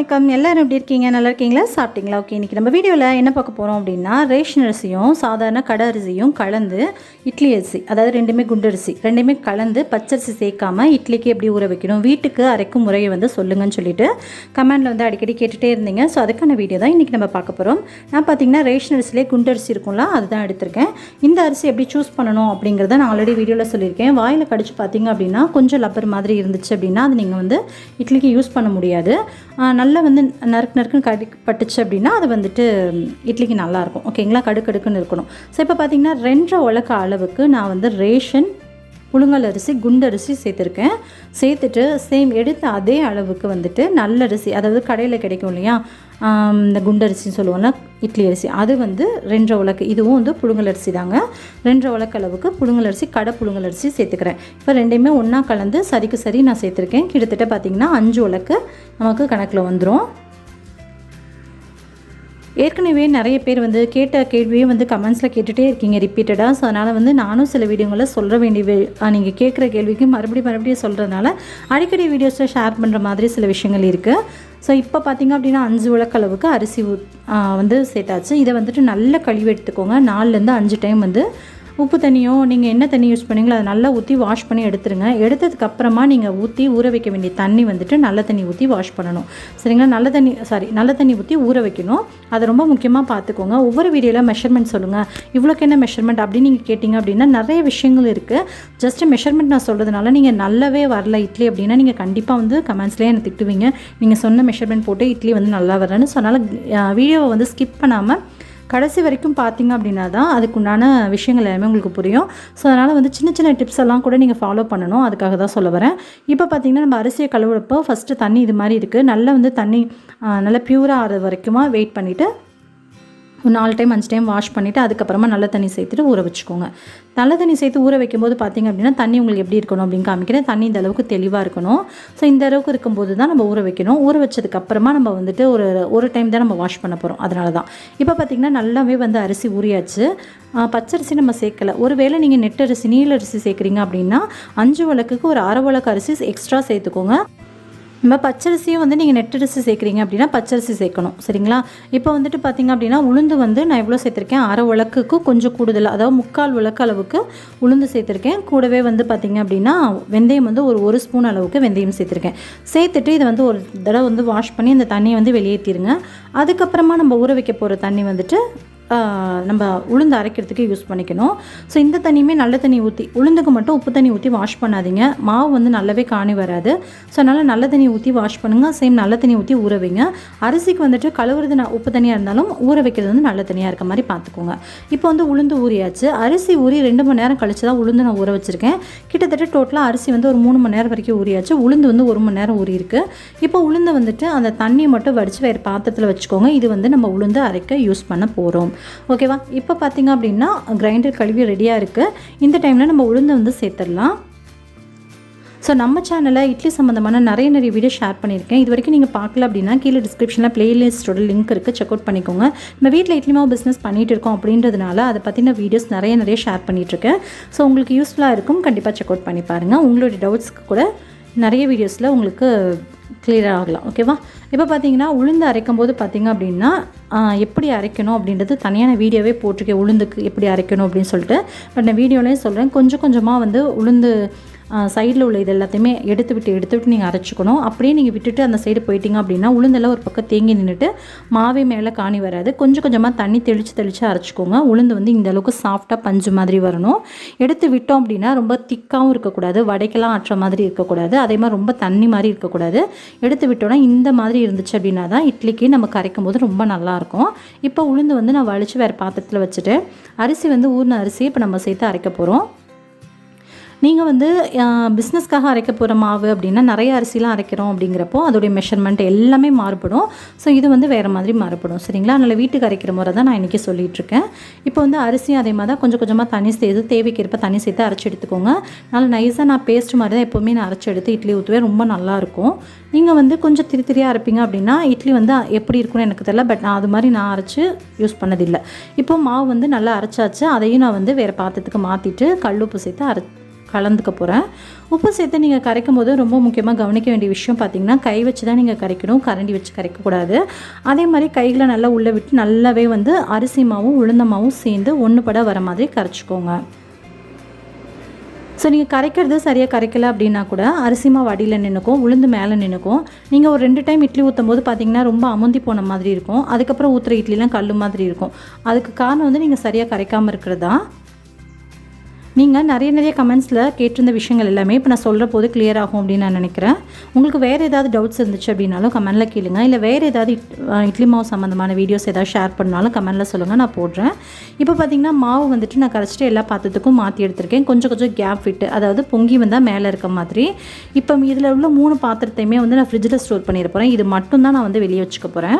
வணக்கம். எல்லாரும் எப்படி இருக்கீங்க? நல்லா இருக்கீங்களா? சாப்பிட்டீங்களா? ஓகே, இன்றைக்கி நம்ம வீடியோவில் என்ன பார்க்க போகிறோம் அப்படின்னா, ரேஷன் அரிசியும் சாதாரண கடை அரிசியும் கலந்து இட்லி அரிசி, அதாவது ரெண்டுமே குண்டரிசி ரெண்டுமே கலந்து பச்சரிசி சேர்க்காமல் இட்லிக்கு எப்படி ஊற வைக்கணும், வீட்டுக்கு அரைக்கும் முறையை வந்து சொல்லுங்கன்னு சொல்லிட்டு கமெண்டில் வந்து அடிக்கடி கேட்டுகிட்டே இருந்தீங்க. ஸோ அதுக்கான வீடியோ தான் இன்றைக்கி நம்ம பார்க்க போகிறோம். நான் பார்த்தீங்கன்னா ரேஷன் அரிசிலே குண்டரிசி இருக்கும்ல, அதுதான் எடுத்திருக்கேன். இந்த அரிசி எப்படி சூஸ் பண்ணணும் அப்படிங்கிறத நான் ஆல்ரெடி வீடியோவில் சொல்லியிருக்கேன். வாயில் கடிச்சு பார்த்தீங்க அப்படின்னா கொஞ்சம் லப்பர் மாதிரி இருந்துச்சு அப்படின்னா அது நீங்கள் வந்து இட்லிக்கு யூஸ் பண்ண முடியாது. நல்லா வந்து நறுக்குன்னு கடிப்பட்டுச்சு அப்படின்னா அது வந்துட்டு இட்லிக்கு நல்லாயிருக்கும். ஓகேங்களா, கடுக்கடுக்குன்னு இருக்கணும். ஸோ இப்போ பார்த்தீங்கன்னா 2.5 உலக்க அளவுக்கு நான் வந்து ரேஷன் புழுங்கல் அரிசி குண்டரிசி சேர்த்துருக்கேன். சேர்த்துட்டு சேம் எடுத்த அதே அளவுக்கு வந்துட்டு நல்லரிசி, அதாவது கடையில் கிடைக்கும் இல்லையா, இந்த குண்டரிசின்னு சொல்லுவோம்ல, இட்லி அரிசி, அது வந்து 2.5 உலக்கு. இதுவும் வந்து புழுங்கல் அரிசி தாங்க. 2.5 உலக்கு அளவுக்கு புழுங்கல் அரிசி, கடை புழுங்கல் அரிசி சேர்த்துக்கிறேன். இப்போ ரெண்டையுமே ஒன்றா கலந்து சரிக்கு சரி நான் சேர்த்துருக்கேன். கிட்டத்தட்ட பார்த்திங்கன்னா 5 உலக்கு நமக்கு கணக்கில் வந்துடும். ஏற்கனவே நிறைய பேர் வந்து கேட்ட கேள்வியே வந்து கமெண்ட்ஸில் கேட்டுகிட்டே இருக்கீங்க ரிப்பீட்டடாக. ஸோ அதனால் வந்து நானும் சில வீடியோங்களில் சொல்ல வேண்டிய நீங்கள் கேட்குற கேள்விக்கு மறுபடியும் சொல்கிறதுனால அடிக்கடி வீடியோஸில் ஷேர் பண்ணுற மாதிரி சில விஷயங்கள் இருக்குது. ஸோ இப்போ பார்த்திங்க அப்படின்னா 5 உலக்கு அளவுக்கு அரிசி வந்து சேர்த்தாச்சு. இதை வந்துட்டு நல்லா கழுவி எடுத்துக்கோங்க. 4லேருந்து 5 டைம் வந்து உப்பு தண்ணியோ நீங்கள் என்ன தண்ணி யூஸ் பண்ணீங்களோ அதை நல்லா ஊற்றி வாஷ் பண்ணி எடுத்துருங்க. எடுத்ததுக்கப்புறமா நீங்கள் ஊற வைக்க வேண்டிய தண்ணி வந்துட்டு நல்ல தண்ணி ஊற்றி வாஷ் பண்ணணும். சரிங்களா, நல்ல தண்ணி ஊற்றி ஊற வைக்கணும். அதை ரொம்ப முக்கியமாக பார்த்துக்கோங்க. ஒவ்வொரு வீடியோவில் மெஷர்மெண்ட் சொல்லுங்கள், இவ்வளோக்கு என்ன மெஷர்மெண்ட் அப்படின்னு நீங்கள் கேட்டிங்க அப்படின்னா நிறைய விஷயங்கள் இருக்குது. ஜஸ்ட்டு மெஷர்மெண்ட் நான் சொல்கிறதுனால நீங்கள் நல்லாவே வரல இட்லி அப்படின்னா நீங்கள் கண்டிப்பாக வந்து கமெண்ட்ஸ்லேயே என்னை திட்டுவீங்க, நீங்கள் சொன்ன மெஷர்மெண்ட் போட்டு இட்லி வந்து நல்லா வரலன்னு. ஸோ அதனால் வீடியோவை வந்து ஸ்கிப் பண்ணாமல் கடைசி வரைக்கும் பார்த்தீங்க அப்படின்னா தான் அதுக்குண்டான விஷயங்கள் எல்லாமே உங்களுக்கு புரியும். ஸோ அதனால் வந்து சின்ன டிப்ஸ் எல்லாம் கூட நீங்கள் ஃபாலோ பண்ணணும். அதுக்காக தான் சொல்ல வரேன். இப்போ பார்த்திங்கன்னா நம்ம அரிசியை கழுவுறப்போ ஃபஸ்ட்டு தண்ணி இது மாதிரி இருக்குது. நல்லா வந்து தண்ணி நல்லா ப்யூராக ஆகிறது வரைக்குமா வெயிட் பண்ணிவிட்டு 4 டைம் 5 டைம் வாஷ் பண்ணிவிட்டு அதுக்கப்புறமா நல்ல தண்ணி சேர்த்துட்டு ஊற வச்சுக்கோங்க. நல்ல தண்ணி சேர்த்து ஊற வைக்கும்போது பார்த்திங்க அப்படின்னா தண்ணி உங்களுக்கு எப்படி இருக்கணும் அப்படின்னு காமிக்கிறேன். தண்ணி இந்த அளவுக்கு தெளிவாக இருக்கணும். ஸோ இந்த அளவுக்கு இருக்கும்போது தான் நம்ம ஊற வைக்கணும். ஊற வச்சதுக்கப்புறமா நம்ம வந்துட்டு ஒரு டைம் தான் நம்ம வாஷ் பண்ண போகிறோம். அதனால தான் இப்போ பார்த்திங்கன்னா நல்லாவே வந்து அரிசி ஊறியாச்சு. பச்சரிசி நம்ம சேர்க்கலை. ஒருவேளை நீங்கள் நெட்டரிசி நீலரிசி சேர்க்குறீங்க அப்படின்னா 5 உலக்குக்கு ஒரு 1/2 உலக்கு அரிசி எக்ஸ்ட்ரா சேர்த்துக்கோங்க. நம்ம பச்சரிசியும் வந்து நீங்கள் நெட்டரிசி சேர்க்குறீங்க அப்படின்னா பச்சரிசி சேர்க்கணும். சரிங்களா, இப்போ வந்துட்டு பார்த்திங்க அப்படின்னா உளுந்து வந்து நான் எவ்வளோ சேர்த்துருக்கேன், 1/2 உலக்குக்கு கொஞ்சம் கூடுதல், அதாவது 3/4 உலக்கு அளவுக்கு உளுந்து சேர்த்துருக்கேன். கூடவே வந்து பார்த்திங்க அப்படின்னா வெந்தயம் வந்து ஒரு ஸ்பூன் அளவுக்கு வெந்தயம் சேர்த்துருக்கேன். சேர்த்துட்டு இதை வந்து ஒரு தடவை வந்து வாஷ் பண்ணி அந்த தண்ணியை வந்து வெளியேற்றிடுங்க. அதுக்கப்புறமா நம்ம ஊற வைக்க போகிற தண்ணி வந்துட்டு நம்ம உளுந்து அரைக்கிறதுக்கு யூஸ் பண்ணிக்கணும். ஸோ இந்த தண்ணியுமே நல்ல தண்ணி ஊற்றி, உளுந்துக்கு மட்டும் உப்பு தண்ணி ஊற்றி வாஷ் பண்ணாதீங்க, மாவு வந்து நல்லாவே காணி வராது. ஸோ அதனால் நல்ல தண்ணி ஊற்றி வாஷ் பண்ணுங்கள். சேம் நல்ல தண்ணி ஊற்றி ஊற வைங்க. அரிசிக்கு வந்துட்டு கழுவுறது உப்பு தண்ணியாக இருந்தாலும் ஊற வைக்கிறது வந்து நல்ல தண்ணியாக இருக்க மாதிரி பார்த்துக்கோங்க. இப்போ வந்து உளுந்து ஊறியாச்சு. அரிசி ஊறி 2 மணி நேரம் கழிச்சு தான் உளுந்து நான் ஊற வச்சுருக்கேன். கிட்டத்தட்ட டோட்டலாக அரிசி வந்து ஒரு 3 மணி நேரம் வரைக்கும் ஊறியாச்சு. உளுந்து வந்து 1 மணி நேரம் ஊறியிருக்கு. இப்போ உளுந்து வந்துட்டு அந்த தண்ணியை மட்டும் வடித்து வேறு பாத்திரத்தில் வச்சுக்கோங்க. இது வந்து நம்ம உளுந்து அரைக்க யூஸ் பண்ண போகிறோம். ஓகேவா, இப்போ பார்த்திங்க அப்படின்னா கிரைண்டர் கழுவி ரெடியாக இருக்குது. இந்த டைமில் நம்ம உளுந்து வந்து சேர்த்துடலாம். ஸோ நம்ம சேனலில் இட்லி சம்மந்தமான நிறைய வீடியோ ஷேர் பண்ணியிருக்கேன். இது வரைக்கும் நீங்கள் பார்க்கல அப்படின்னா கீழே டிஸ்கிரிப்ஷனில் பிளேலிஸ்ட்டோட லிங்க் இருக்குது, செக் அவுட் பண்ணிக்கோங்க. நம்ம வீட்டில் இட்லி மாவு பிஸ்னஸ் பண்ணிகிட்டு இருக்கோம் அப்படின்றதுனால அதை பற்றின வீடியோஸ் நிறைய ஷேர் பண்ணிகிட்ருக்கேன். ஸோ உங்களுக்கு யூஸ்ஃபுல்லாக இருக்கும், கண்டிப்பாக செக் அவுட் பண்ணி பாருங்கள். உங்களுடைய டவுட்ஸ்க்கு கூட நிறைய வீடியோஸில் உங்களுக்கு கிளியராக ஆகலாம். ஓகேவா, இப்போ பார்த்தீங்கன்னா உளுந்து அரைக்கும் போது பார்த்திங்க அப்படின்னா எப்படி அரைக்கணும் அப்படின்றது தனியான வீடியோவே போட்டிருக்கேன், உளுந்துக்கு எப்படி அரைக்கணும் அப்படின்னு சொல்லிட்டு. பட் நான் வீடியோலேயும் சொல்கிறேன், கொஞ்சமாக வந்து உளுந்து சைடில் உள்ள இது எல்லாத்தையுமே எடுத்து விட்டு நீங்கள் அரைச்சிக்கணும். அப்படியே நீங்கள் விட்டுட்டு அந்த சைடு போயிட்டீங்க அப்படின்னா உளுந்தெல்லாம் ஒரு பக்கம் தேங்கி நின்றுட்டு மாவே மேலே காணி வராது. கொஞ்சமாக தண்ணி தெளித்து அரைச்சிக்கோங்க. உளுந்து வந்து இந்த அளவுக்கு சாஃப்டாக பஞ்சு மாதிரி வரணும். எடுத்து விட்டோம் அப்படின்னா ரொம்ப திக்காகவும் இருக்கக்கூடாது, வடைக்கெல்லாம் ஆற்ற மாதிரி இருக்கக்கூடாது, அதே மாதிரி ரொம்ப தண்ணி மாதிரி இருக்கக்கூடாது. எடுத்து விட்டோன்னா இந்த மாதிரி இருந்துச்சு அப்படின்னா தான் இட்லிக்கு நம்ம கரைக்கும் போது ரொம்ப நல்லாயிருக்கும். இப்போ உளுந்து வந்து நான் வலித்து வேறு பாத்திரத்தில் வச்சுட்டு அரிசி வந்து ஊறின அரிசியை இப்போ நம்ம சேர்த்து அரைக்க போகிறோம். நீங்கள் வந்து பிஸ்னஸ்க்காக அரைக்க போகிற மாவு அப்படின்னா நிறைய அரிசிலாம் அரைக்கிறோம் அப்படிங்கிறப்போ அதோடைய மெஷர்மெண்ட் எல்லாமே மாறுபடும். ஸோ இது வந்து வேறு மாதிரி மாறுபடும். சரிங்களா, அதனால் வீட்டுக்கு அரைக்கிற முறை தான் நான் இன்றைக்கி சொல்லிகிட்ருக்கேன். இப்போ வந்து அரிசியும் அதே மாதிரி தான் கொஞ்சமாக தண்ணி சேர்த்து தேவைக்கேற்ப தண்ணி சேர்த்து அரைச்சி எடுத்துக்கோங்க. நல்லா நைஸாக நான் பேஸ்ட் மாதிரி தான் எப்போவுமே நான் அரைச்சி எடுத்து இட்லி ஊற்றுவேன், ரொம்ப நல்லாயிருக்கும். நீங்கள் வந்து கொஞ்சம் திரியாக அரைப்பீங்க அப்படின்னா இட்லி வந்து எப்படி இருக்குன்னு எனக்கு தெரியல, பட் நான் அது மாதிரி நான் அரைச்சி யூஸ் பண்ணதில்லை. இப்போ மாவு வந்து நல்லா அரைச்சாச்சு. அதையும் நான் வந்து வேறு பாத்திரத்துக்கு மாற்றிட்டு கல்லுப்பு சேர்த்து கலந்துக்க போகிறேன். உப்பு சேர்த்து நீங்கள் கரைக்கும் போது ரொம்ப முக்கியமாக கவனிக்க வேண்டிய விஷயம் பார்த்திங்கன்னா, கை வச்சு தான் நீங்கள் கரைக்கணும், கரண்டி வச்சு கரைக்கக்கூடாது. அதே மாதிரி கைகளை நல்லா உள்ளே விட்டு நல்லாவே வந்து அரிசி மாவும் உளுந்த மாவும் சேர்ந்து ஒன்றுபட வர மாதிரி கரைச்சிக்கோங்க. ஸோ நீங்கள் கரைக்கிறது சரியாக கரைக்கலை அப்படின்னா கூட அரிசி மாவு அடியில் நின்றுக்கும், உளுந்து மேலே நின்றுக்கும். நீங்கள் ஒரு 2 டைம் இட்லி ஊற்றும் போது பார்த்திங்கன்னா ரொம்ப அமுந்தி போன மாதிரி இருக்கும். அதுக்கப்புறம் ஊற்றுற இட்லிலாம் கல் மாதிரி இருக்கும். அதுக்கு காரணம் வந்து நீங்கள் சரியாக கரைக்காமல் இருக்கிறது தான். நீங்கள் நிறைய கமெண்ட்ஸில் கேட்டிருந்த விஷயங்கள் எல்லாமே இப்போ நான் சொல்கிற போது கிளியர் ஆகும் அப்படின்னு நான் நினைக்கிறேன். உங்களுக்கு வேறு ஏதாவது டவுட்ஸ் இருந்துச்சு அப்படின்னாலும் கமெண்ட்டில் கேளுங்க. இல்லை வேறு ஏதாவது இட்லி மாவு சம்மந்தமான வீடியோஸ் ஏதாவது ஷேர் பண்ணாலும் கமெண்ட்டில் சொல்லுங்கள், நான் போடுறேன். இப்போ பார்த்திங்கன்னா மாவு வந்துட்டு நான் கரைச்சிட்டு எல்லா பாத்திரத்துக்கும் மாற்றி எடுத்திருக்கேன். கொஞ்சம் கேப் விட்டு, அதாவது பொங்கி வந்தால் மேலே இருக்க மாதிரி. இப்போ இதில் உள்ள 3 பாத்திரத்தையுமே வந்து நான் ஃப்ரிட்ஜில் ஸ்டோர் பண்ணிட போகிறேன். இது மட்டும்தான் நான் வந்து வெளியே வச்சுக்க போகிறேன்.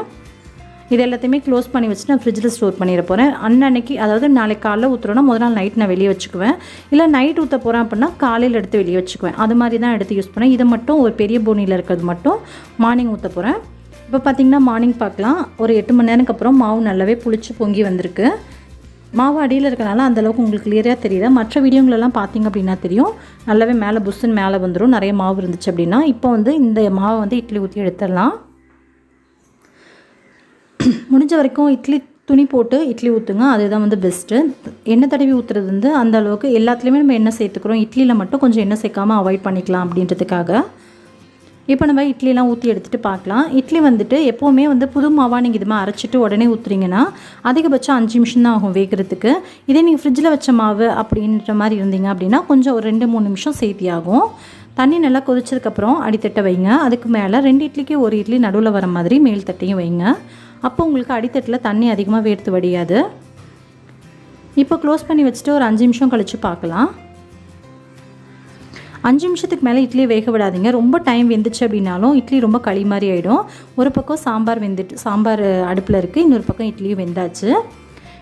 இது எல்லாத்தையுமே க்ளோஸ் பண்ணி வச்சுட்டு நான் ஃப்ரிட்ஜில் ஸ்டோர் பண்ணிட போகிறேன். அன்னைக்கு, அதாவது நாளைக்கு காலைல ஊற்றுறோன்னா முதல் நாள் நைட் நான் வெளியே வச்சுக்குவேன். இல்லை நைட் ஊற்ற போகிறேன் அப்படின்னா காலையில் எடுத்து வெளியே வச்சுக்குவேன். அது மாதிரி தான் எடுத்து யூஸ் பண்ணேன். இதை மட்டும் ஒரு பெரிய போனியில் இருக்கிறது மட்டும் மார்னிங் ஊற்ற போகிறேன். இப்போ பார்த்திங்கன்னா மார்னிங் பார்க்கலாம். ஒரு 8 மணி நேரத்துக்கு அப்புறம் மாவு நல்லாவே புளிச்சு பொங்கி வந்திருக்கு. மாவு அடியில் இருக்கனால அந்தளவுக்கு உங்களுக்கு கிளியராக தெரியல. மற்ற வீடியோங்களெல்லாம் பார்த்திங்க அப்படின்னா தெரியும், நல்லாவே மேலே புஷ்ஷுன்னு மேலே வந்துடும் நிறைய மாவு இருந்துச்சு அப்படின்னா. இப்போ வந்து இந்த மாவை வந்து இட்லி ஊற்றி எடுத்துடலாம். முடிஞ்ச வரைக்கும் இட்லி துணி போட்டு இட்லி ஊற்றுங்க, அதுதான் வந்து பெஸ்ட்டு. எண்ணெய் தடவி ஊற்றுறது வந்து அந்த அளவுக்கு எல்லாத்துலேயுமே நம்ம எண்ணெய் சேர்த்துக்கிறோம். இட்லியில் மட்டும் கொஞ்சம் எண்ணெய் சேர்க்காமல் அவாய்ட் பண்ணிக்கலாம் அப்படின்றதுக்காக. இப்போ நம்ம இட்லிலாம் ஊற்றி எடுத்துகிட்டு பார்க்கலாம். இட்லி வந்துட்டு எப்போவுமே வந்து புது மாவாக நீங்கள் இது மாதிரி அரைச்சிட்டு உடனே ஊற்றுறீங்கன்னா அதிகபட்சம் 5 நிமிஷம் தான் ஆகும் வேகிறதுக்கு. இதே நீங்கள் ஃப்ரிட்ஜில் வச்ச மாவு அப்படின்ற மாதிரி இருந்தீங்க அப்படின்னா கொஞ்சம் ஒரு 2-3 நிமிஷம் சேர்த்தி ஆகும். தண்ணி நல்லா கொதிச்சதுக்கப்புறம் அடித்தட்டை வைங்க. அதுக்கு மேலே 2 இட்லிக்கு 1 இட்லி நடுவில் வர மாதிரி மேல் தட்டையும் வைங்க. அப்போ உங்களுக்கு அடித்தட்டில் தண்ணி அதிகமாக வேர்த்து வடியாது. இப்போ க்ளோஸ் பண்ணி வச்சுட்டு ஒரு 5 நிமிஷம் கழித்து பார்க்கலாம். 5 நிமிஷத்துக்கு மேலே இட்லியை வேக விடாதீங்க. ரொம்ப டைம் வெந்துச்சு அப்படின்னாலும் இட்லி ரொம்ப களி மாதிரி ஆகிடும். ஒரு பக்கம் சாம்பார் அடுப்பில் இருக்குது, இன்னொரு பக்கம் இட்லியும் வெந்தாச்சு.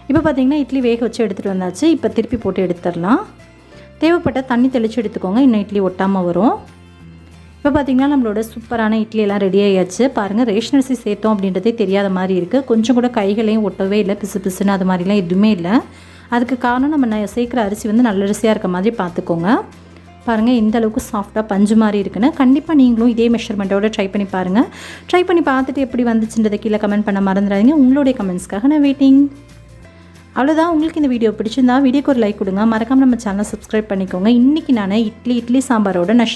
இப்போ பார்த்திங்கன்னா இட்லி வேக வச்சு எடுத்துகிட்டு வந்தாச்சு. இப்போ திருப்பி போட்டு எடுத்துடலாம். தேவைப்பட்ட தண்ணி தெளித்து எடுத்துக்கோங்க, இன்னும் இட்லி ஒட்டாமல் வரும். இப்போ பார்த்திங்கன்னா நம்மளோட சூப்பரான இட்லி எல்லாம் ரெடி ஆகியாச்சு. பாருங்கள், ரேஷன் அரிசி சேர்த்தோம் அப்படின்றதே தெரியாத மாதிரி இருக்குது. கொஞ்சம் கூட கைகளையும் ஒட்டவே இல்லை, பிசுன்னு அது மாதிரிலாம் எதுவுமே இல்லை. அதுக்கு காரணம் நம்ம சேர்க்குற அரிசி வந்து நல்ல அரிசியாக இருக்க மாதிரி பார்த்துக்கோங்க. பாருங்கள் எந்த அளவுக்கு சாஃப்டாக பஞ்சு மாதிரி இருக்குன்னு. கண்டிப்பாக நீங்களும் இதே மெஷர்மெண்ட்டோட ட்ரை பண்ணி பாருங்கள். ட்ரை பண்ணி பார்த்துட்டு எப்படி வந்துச்சுன்றதை கீழே கமெண்ட் பண்ண மறந்துடாதீங்க. உங்களுடைய கமெண்ட்ஸ்க்காக நான் வெயிட்டிங். அவ்வளோதான். உங்களுக்கு இந்த வீடியோ பிடிச்சிருந்தா வீடியோக்கு ஒரு லைக் கொடுங்க. மறக்காமல் நம்ம சேனலை சப்ஸ்கிரைப் பண்ணிக்கோங்க. இன்றைக்கி நான் இட்லி சாம்பாரோடு நான்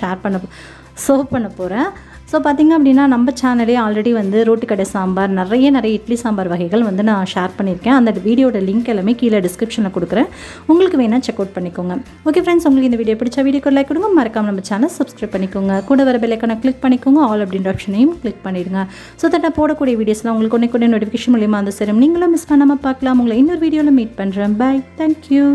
சர்வ் பண்ண போகிறேன். ஸோ பார்த்திங்க அப்படின்னா நம்ம சேனலே ஆல்ரெடி வந்து ரோட்டு கடை சாம்பார் நிறைய இட்லி சாம்பார் வகைகள் வந்து நான் ஷேர் பண்ணியிருக்கேன். அந்த வீடியோட லிங்க் எல்லாமே கீழே டிஸ்கிரிப்ஷனில் கொடுக்குறேன், உங்களுக்கு வேணால் செக் அவுட் பண்ணிக்கோங்க. ஓகே ஃப்ரெண்ட்ஸ், உங்களுக்கு இந்த வீடியோ பிடிச்சா வீடியோக்கு லைக் கொடுங்க. மறக்காமல் நம்ம சேனல் சப்ஸ்கிரைப் பண்ணிக்கோங்க. கூட வர பெல் ஐக்கானை கிளிக் பண்ணிக்கோங்க, ஆல் அப்படின்ற ஆப்ஷனையும் கிளிக் பண்ணிடுங்க. ஸோ தட் நான் போடக்கூடிய வீடியோஸ்லாம் உங்களுக்கு ஒன்று நோட்டிஃபிகேஷன் மூலியமாக வந்து சேரும். நீங்களும் மிஸ் பண்ணாமல் பார்க்கலாம். உங்களை இன்னொரு வீடியோவில் மீட் பண்ணுறேன். Bye, thank you.